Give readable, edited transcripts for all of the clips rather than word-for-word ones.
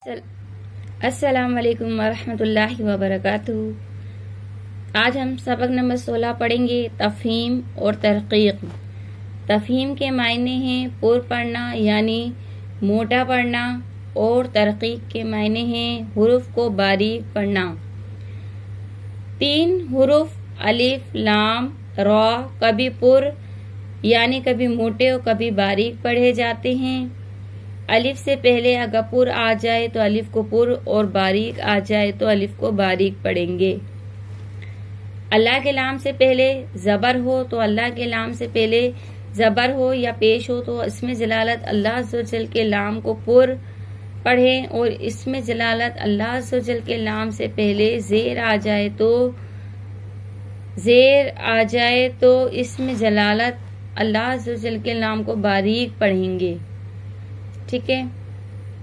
अस्सलाम वालेकुम वरहमतुल्लाहि वबरकातुहू। आज हम सबक नंबर 16 पढ़ेंगे तफहीम और तरकीक। तफहीम के मायने हैं पूर्व पढ़ना यानी मोटा पढ़ना, और तरकीक के मायने हैं हुरूफ को बारीक पढ़ना। 3 हुरूफ अलिफ, लाम, रा कभी पुर यानी कभी मोटे और कभी बारीक पढ़े जाते हैं। अलिफ से पहले अगर पुर आ जाए तो अलिफ को पुर, और बारीक आ जाए तो अलिफ को बारीक पढ़ेंगे। अल्लाह के नाम से पहले जबर हो तो अल्लाह के नाम से पहले जबर हो या पेश हो तो इसमें जलालत अल्लाह अज़्ज़वजल के नाम को पुर पढ़ें, और इसमें जलालत अल्लाह अज़्ज़वजल के नाम से पहले जेर आ जाए तो इसमें जलालत अल्लाह अज़्ज़वजल के नाम को बारीक पढ़ेंगे। ठीक है,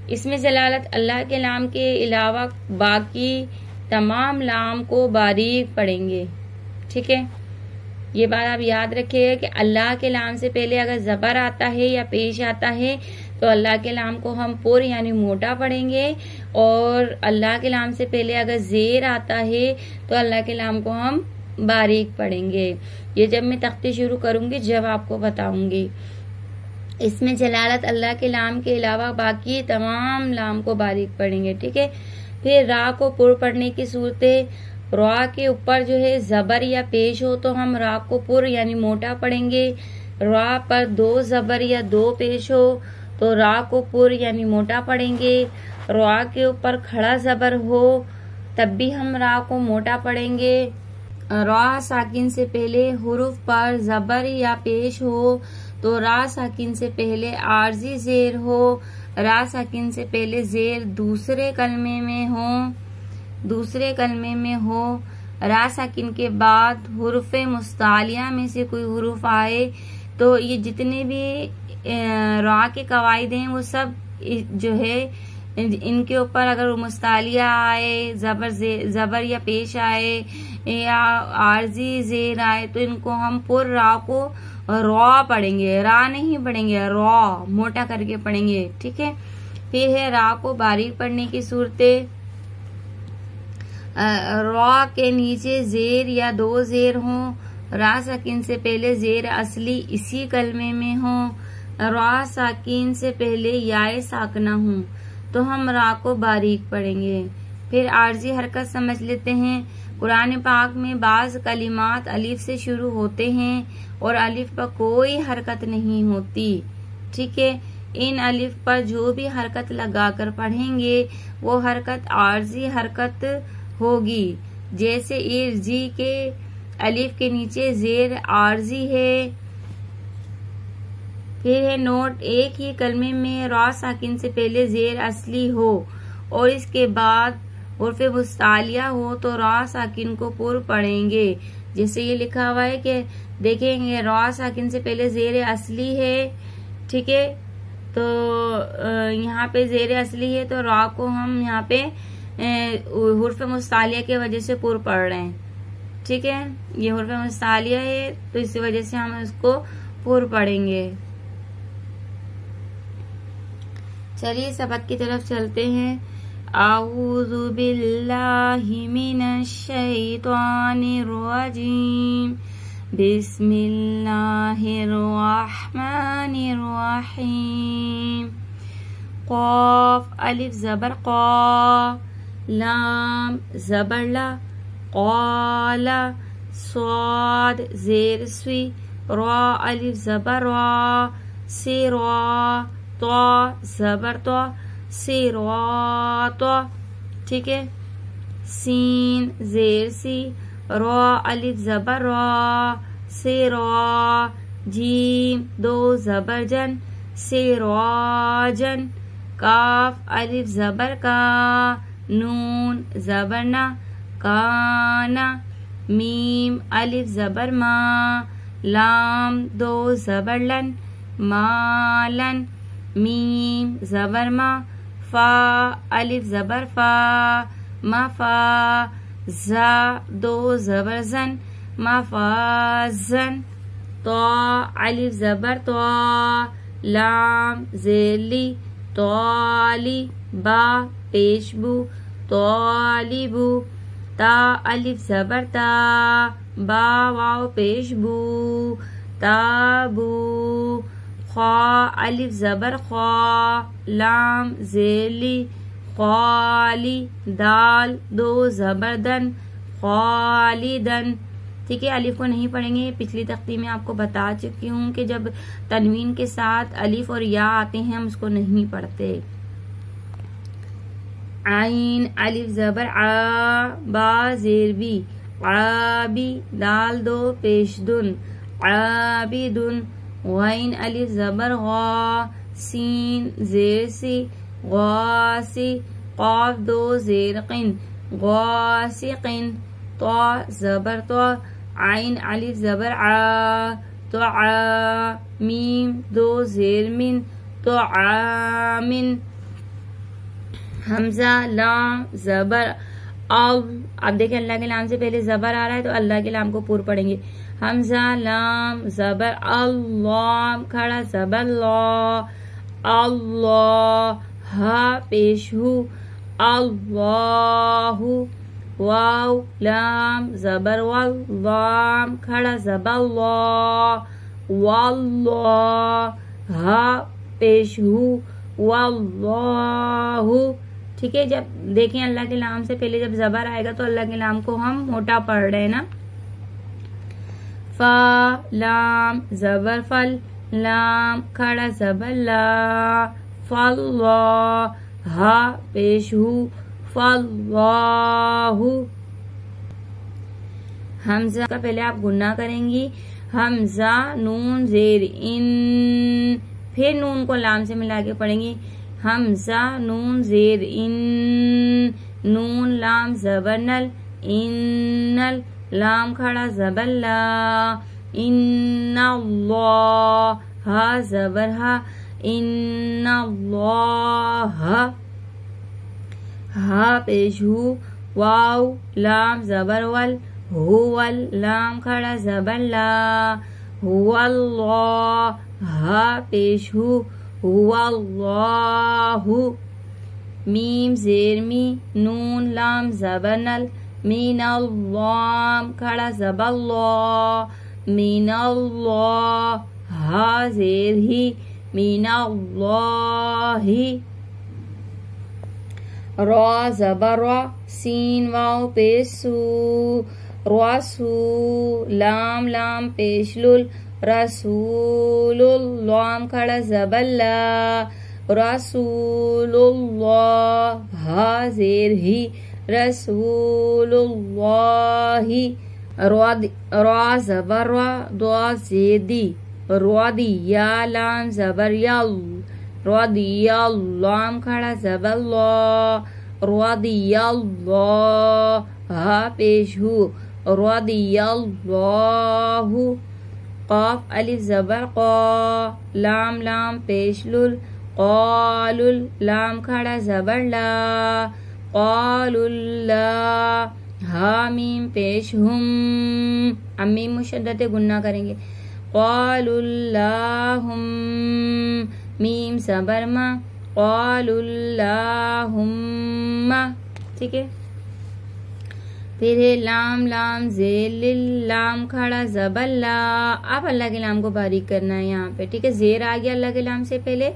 इसमें जलालत अल्लाह के नाम के अलावा बाकी तमाम नाम को बारीक पढ़ेंगे। ठीक है, ये बात आप याद रखिएगा कि अल्लाह के नाम से पहले अगर जबर आता है या पेश आता है तो अल्लाह के नाम को हम पुर यानी मोटा पढ़ेंगे, और अल्लाह के नाम से पहले अगर जेर आता है तो अल्लाह के नाम को हम बारीक पढ़ेंगे। ये जब मैं तख्ती शुरू करूंगी जब आपको बताऊंगी। इसमें जलालत अल्लाह के नाम के अलावा बाकी तमाम नाम को बारीक पढ़ेंगे। ठीक है, फिर रा को पुर पढ़ने की सूरतें, रा के ऊपर जो है जबर या पेश हो तो हम रा को पुर यानी मोटा पढ़ेंगे। रा पर 2 जबर या 2 पेश हो तो रा को पुर यानी मोटा पढ़ेंगे। रा के ऊपर खड़ा जबर हो तब भी हम रा को मोटा पढ़ेंगे। रा साकिन से पहले हुरूफ पर जबर या पेश हो तो रा साकिन से पहले आर्जी जेर हो। रा साकिन से पहले जेर दूसरे कलमे में हो। रा साकिन के बाद हुरूफ मुस्तालिया में से कोई हुरूफ आए तो ये जितने भी रा के कवायद हैं वो सब जो है इनके ऊपर अगर मुस्तालिया आए, जबर या पेश आए या आर्जी जेर आए तो इनको हम पुर रा को रॉ पढ़ेंगे, रा नहीं पढ़ेंगे, रॉ मोटा करके पढ़ेंगे। ठीक है, फिर है रा को बारीक पढ़ने की सूरतें। रॉ के नीचे जेर या 2 जेर हो। रा साकिन से पहले जेर असली इसी कलमे में हो। रा साकिन से पहले याए साकना हो तो हम रा को बारीक पढ़ेंगे। फिर आर्जी हरकत समझ लेते हैं। कुरान पाक में बाज कलिमात अलिफ से शुरू होते हैं और अलिफ पर कोई हरकत नहीं होती। ठीक है, इन अलिफ पर जो भी हरकत लगाकर पढ़ेंगे वो हरकत आर्जी हरकत होगी। जैसे इर्जी के अलिफ के नीचे जेर आर्जी है। फिर है नोट, एक ही कलमे में रा साकिन से पहले जेर असली हो और इसके बाद उर्फ मुस्तालिया हो तो रा साकिन को पुर पढ़ेंगे। जैसे ये लिखा हुआ है कि देखेंगे रा साकिन से पहले जेर असली है। ठीक है, तो यहाँ पे जेर असली है तो रा को हम यहाँ पे हुर्फ मुस्तालिया की वजह से पुर पढ़ रहे हैं। ठीक है, ये हुर्फ मुस्तालिया है तो इसी वजह से हम इसको पुर पढ़ेंगे। चलिए सबक की तरफ चलते हैं। आऊज़ु बिल्लाहि मिनश शैतानिर रजीम। बिस्मिल्लाहिर रहमानिर रहीम। क़ाफ अलिफ जबर क़ा, लाम जबर ला, क़ाला, स्वाद जेर स्वी, रा अलिफ जबर रा, सिरा, तो जबर तो, सिराता। ठीक है, सीन जेर सी, रा अलिफ जबर रा, सिरा, जीम 2 जबर जन, सिराजन। काफ अलिफ जबर का, नून जबर ना, काना। मीम अलिफ जबर मा, लाम 2 जबर लन, मालन। मीम जबर मा, फा अलिफ जबर फा, मफा। जा 2 जबर जन, मफाजन। तो अलिफ जबर तो, लाम जेली, तौली। बा पेशबू तालिबू ता अलिफ ज़बर ता बा वाव पेशबू ताबू खा अलिफ ज़बर खा लाम ज़ेली खाली दाल दो ज़बरदन खालिदन। ठीक है, अलिफ को नहीं पढ़ेंगे। पिछली तख्ती में आपको बता चुकी हूँ कि जब तनवीन के साथ अलिफ और या आते हैं हम उसको नहीं पढ़ते। आइन अलिफ ज़बर आ बा ज़ेर बी आबी दाल दो पेशदुन आबिदुन गैन अलिफ ज़बर गा सीन ज़ेर सी गासी क़ाफ दो ज़ेर क़िन गासिक़िन तो ज़बर तो आइन अलिफ ज़बर आ तो आ मीम दो ज़ेर मिन तो आमिन हमजा लाम ज़बर अब देखिए अल्लाह के नाम से पहले ज़बर आ रहा है तो अल्लाह के नाम को पूर्ण पढ़ेंगे। हमजा लाम ज़बर अल्लाह खड़ा ज़बर ला अल्लाह हा पेश हु अल्लाहु वाव लाम ज़बर वल लाम खड़ा ज़बर ला वल्लाह हा पेश हु वल्लाहु। ठीक है, जब देखें अल्लाह के नाम से पहले जब ज़बर आएगा तो अल्लाह के नाम को हम मोटा पढ़ रहे हैं ना। फा लाम ज़बर फल लाम खड़ा ज़बर ला फल्ला हा पेश हु फल्लाहु। हमजा का पहले आप गुन्ना करेंगी। हमजा नून ज़ेर इन फिर नून को लाम से मिला के पढ़ेंगी। हमजा नून ज़ेर इन नून लाम ज़बर नल इन्नल लाम खड़ा ज़बर ला इन्नल्लाह हा ज़बर हा इन्नल्लाह हा पेश हु वाव लाम ज़बर वल हुवल लाम खड़ा ज़बर ला हुवल्लाह हा पेश हु हुवल्लाहु। मीम ज़ेर मी नून लाम ज़बर नल मीनल्लाम खड़ा ज़बर ला मीनल्लाह हा ज़ेर ही मीनल्लाहि। रा ज़बर रा सीन वाव पेशू रसू लाम लाम पेशलुल रसूलुल लाम खड़ा ज़बर ला रसूलुल्लाह हा ज़ेर ही रसूलुल्लाहि। रा ज़बर रा दुआ ज़ेदी रदी या लाम ज़बर यल रदियल लाम खड़ा ज़बर ला रदियल्लाह हा पेश हु रदियल्लाहु। क़ाफ अलिफ ज़बर क़ा लाम लाम पेशलुल क़ालुल लाम खड़ा ज़बर ला क़ालुल्ला हा मीम पेश हुम अब मीम मुशद्दत गुन्ना करेंगे। क़ालुल्लाहुम मीम ज़बर मा क़ालुल्लाहुम्मा। ठीक है, फिर है लाम लाम ज़ेर लाम खड़ा ज़बर ला। आप अल्लाह के नाम को बारीक करना है यहाँ पे। ठीक है, ज़ेर आ गया अल्लाह के नाम से पहले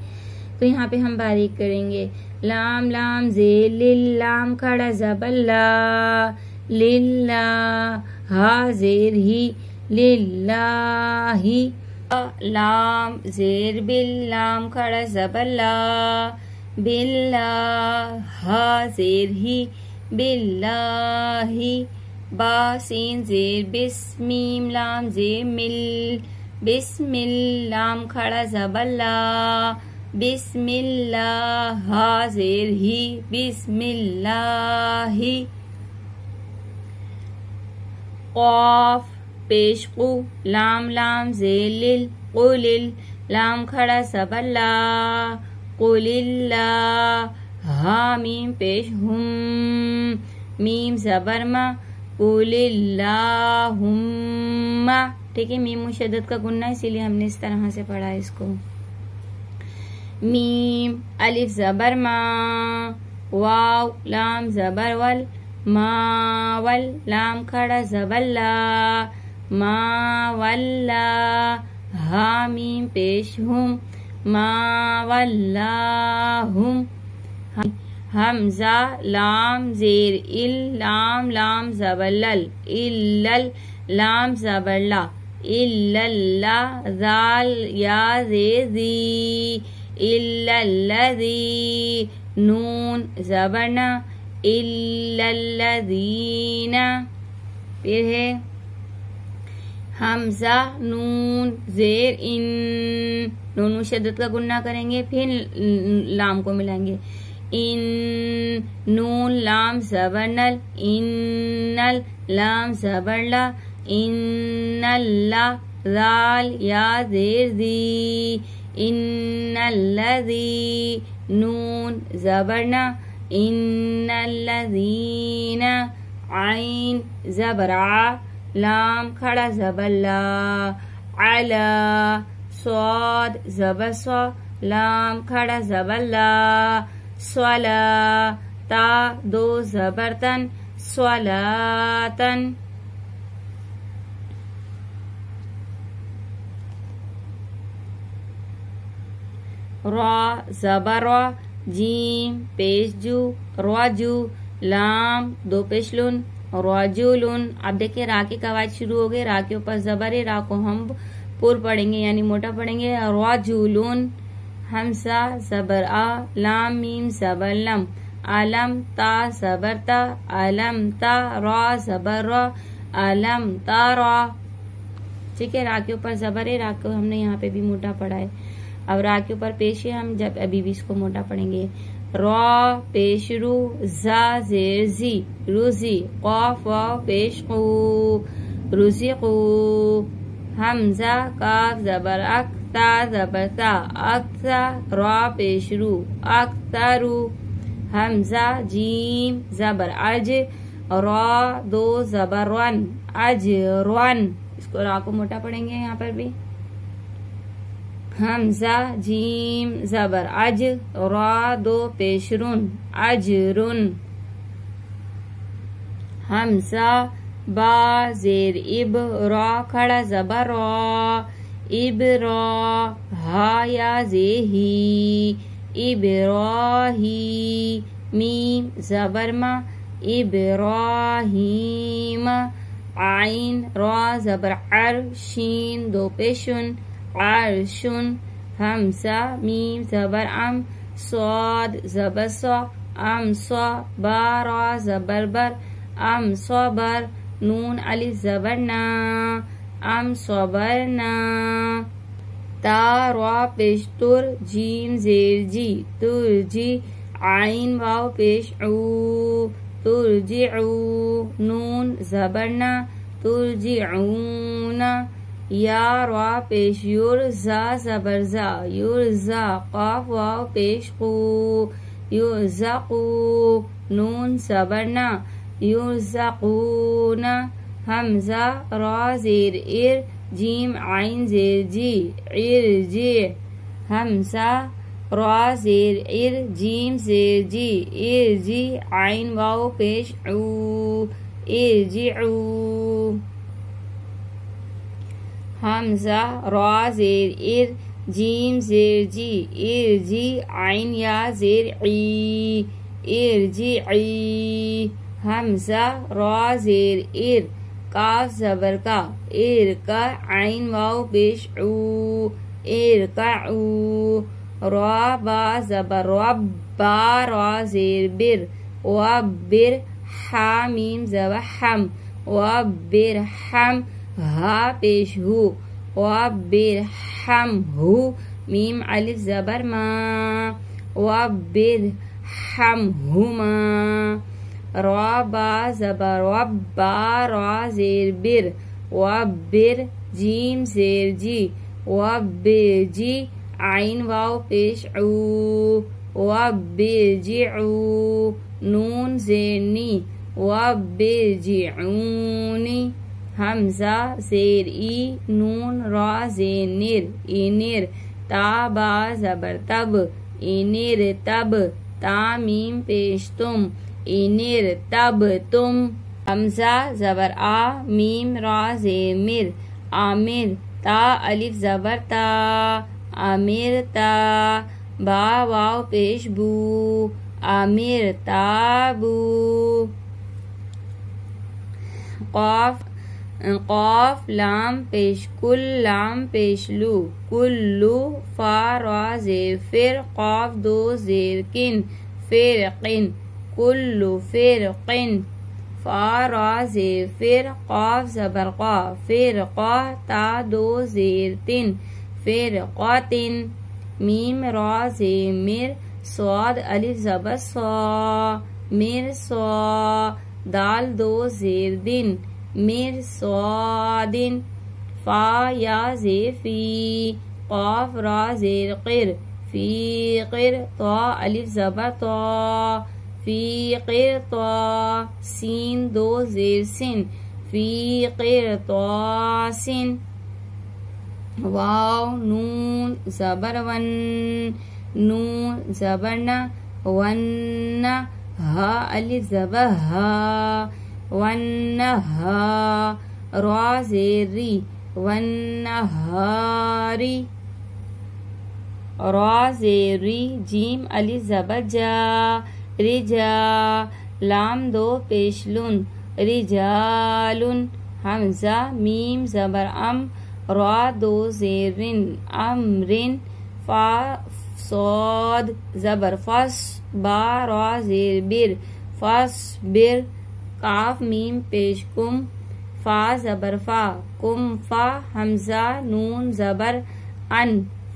तो यहाँ पे हम बारीक करेंगे। लाम लाम ज़ेर लाम खड़ा ज़बर ला लिल्ला हा ज़ेर ही लिल्लाही। लाम ज़ेर बिल लाम खड़ा ज़बर ला बिल्ला हा ज़ेर ही बिल्लाही। बा सीन ज़ेर बिस मीम लाम ज़ेर मिल बिस्मिल लाम खड़ा ज़बर ला बिस्मिल्लाह हा ज़ेर ही बिस्मिल्लाही। क़ाफ पेश कु लाम लाम ज़ेर क़ुलिल लाम खड़ा ज़बर ला क़ुलिल्ला हा मीम पेश हुम मीम ज़बर मा क़ुलिल्लाहुम्मा। ठीक है, मीम मुशद्दद का गुन्ना इसीलिए हमने इस तरह से पढ़ा है इसको। मीम अलिफ ज़बर मा, वाव लाम ज़बर वल, मावल लाम खड़ा ज़बर ला, मावल्ला, हा मीम पेश हुम, मावल्लाहुम। हमजा लाम जेर इल, लाम लाम ज़बर लल, इल्लल लाम ज़बर ला, इल्लल्ला, ज़ाल या जेर ज़ी, इल्लल्लज़ी, नून ज़बर ना, इल्लल्लज़ीना। फिर है हमजा नून जेर इन, नून मुशद्दद का गुन्ना करेंगे, फिर लाम को मिलाएंगे। इन नून लाम ज़बर नल, इन्नल लाम ज़बर ला, इन्नल्ला, ज़ाल या ज़ेर ज़ी, इन्नल्लज़ी, नून ज़बर ना, इन्नल्लज़ीना, आइन ज़बर आ, लाम खड़ा ज़बर ला, अला, स्वाद ज़बर स्वा, लाम खड़ा ज़बर ला, स्वला, ता दो ज़बर तन, स्वलातन। रा ज़बर रा, जीम पेश जू, राजू, लाम दो पेशलुन, राजुलुन। अब देखिए रा की कवायद शुरू हो गई, रा के ऊपर ज़बर है, रा को हम पुर पढ़ेंगे यानी मोटा पढ़ेंगे। राजुलुन, हमसा ज़बर आ, लाम मीम ज़बर लम, अलम ता ज़बर ता, अलम ता, रा ज़बर रा, अलम तारा। ठीक है, रा के ऊपर ज़बर है, रा को हमने यहाँ पे भी मोटा पढ़ा है। अब रा के ऊपर पेश है, हम जब अभी भी इसको मोटा पढ़ेंगे। रा पेश रू, जा जेर जी, रुजी, क़ाफ वाव पेश कू, रुज़िक़ू। हमजा काफ ज़बर अक, ता ज़बर ता, अक्सा, रा पेश रू, अक्तरू। हमजा जीम ज़बर अज, रा दो ज़बर वन, अजरवन। इसको रा को मोटा पढ़ेंगे यहाँ पर भी। हमजा जीम ज़बर अज, रा दो पेशरुन, अजरुन। हमजा बा जेर इब, रा खड़ा ज़बर रा, इबरा, हा या जेही, इब्राही। मीम ज़बर मा, इब्राहीम। आइन रा ज़बर अर, शीन दो पेशुन, अर्शुन। हमसा मीम ज़बर अम, स्वाद ज़बर स्वा, अम स्वा, बा रा ज़बर बर, अम स्वाबर। नून अलिफ ज़बर ना, अम स्वाबर ना। ता रा पेश तुर, जीम जेर जी, तुरजी। आइन वाव पेश ऊ, तुरजिऊ। नून ज़बर ना, तुरजिऊना। या रा पेश युर, जा ज़बर जा, युरजा। क़ाफ वाव पेश कू, युरज़क़ू। नून ज़बर ना, युरज़क़ूना। हमजा रा जेर इर, जीम आइन जेर जी, इरजी। हमजा रा जेर इर, जीम जेर जी, इरजी। आइन वाव पेश ऊ, इरजिऊ। हमजा रा जेर इर, जीम जेर जी, इरजी। आइन या जेर ई, इरजी। हमजा रा जेर इर, काफ ज़बर का, इर का। आइन वाव पेश ऊ, इर का ऊ। रा बा ज़बर रब, बा रा जेर बिर, वबिर। हा मीम ज़बर हम, वबिर हम। हा पेश हु, वबिर हम हु। मीम अलिफ ज़बर मा, वबिर हम हुमा। रा बा ज़बर वब, बा रा जेर बिर, वबिर। जीम जेर जी, वबिर जी। आइन वाव पेश ऊ, वबिर जिऊ। नून जेर नी, वबिर जिऊनी। हमजा जेर ई, नून रा जेर निर, इनिर। ताबा जबर तब, इनिर तब, तामीम पेश तुम, इनिर तब तुम। हमजा जबर आ, मीम रा ज़ेर मिर, आमिर। ता अलिफ जबर ता, आमिर ता। बा वाव पेश बू, आमिर ताबू। क़ाफ क़ाफ लाम पेश कुल, लाम पेश लू, कुल्लू। फा रा ज़ेर फिर, क़ाफ दो ज़ेर किन, फिर किन, कुल्लु फिर किन। फा रा ज़ेर फिर, क़ाफ ज़बर क़ा, फिर क़ा। ता दो ज़ेर तिन, फिर क़ातिन। मीम रा ज़ेर मिर, स्वाद अलिफ ज़बर सौ, मिर सौ। दाल दो ज़ेर दिन, मिर स्वादिन। फा या ज़ेर फी, क़ाफ रा ज़ेर क़िर, फी क़िर। ता अलिफ ज़बर ता, फी क़िर ता। सीन दो ज़ेर सिन, फी क़िर तासिन। वाव नून ज़बर वन, नून ज़बर न, वन्ना। हा अलिफ ज़बर हा, वन्नहा। रा ज़ेर री, वन्नहारी। रा ज़ेर री, जीम अलिफ ज़बर जा, रिजा। लाम दो पेश लुन, रिजालुन। हमजा मीम ज़बर अम, रा दो ज़ेर रिन, अमरिन। फा सौद ज़बर फस, बा रा ज़ेर बिर, फस बिर। काफ मीम पेश कुम, फा ज़बर फा, कुम फा। हमजा नून ज़बर अन,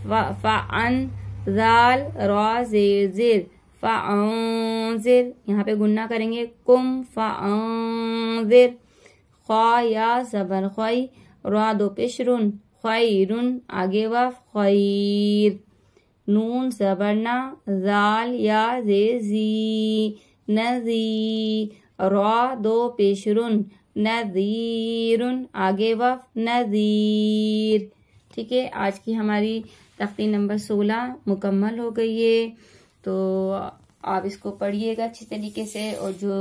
फ़अन। ज़ाल रा ज़ेर ज़िर, फ़अंज़िर। यहाँ पे गुन्ना करेंगे, कुम फ़अंज़िर। ख्वा या ज़बर ख्वई, रा दो पेश रुन, ख्वैरुन। आगे वफ, ख्वैर। नून ज़बर ना, ज़ाल या ज़ेर ज़ी, नज़ी। रा दो पेश रुन, नज़ीरुन। आगे वफ, नज़ीर। ठीक है, आज की हमारी तख्ती नंबर 16 मुकम्मल हो गई है। तो आप इसको पढ़िएगा अच्छी तरीके से और जो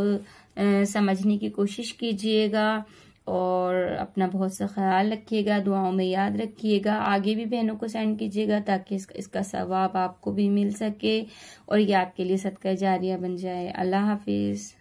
समझने की कोशिश कीजिएगा और अपना बहुत सा ख्याल रखिएगा, दुआओं में याद रखिएगा। आगे भी बहनों को सेंड कीजिएगा ताकि इसका सवाब आपको भी मिल सके और ये आपके लिए सदका जारिया बन जाए। अल्लाह हाफिज।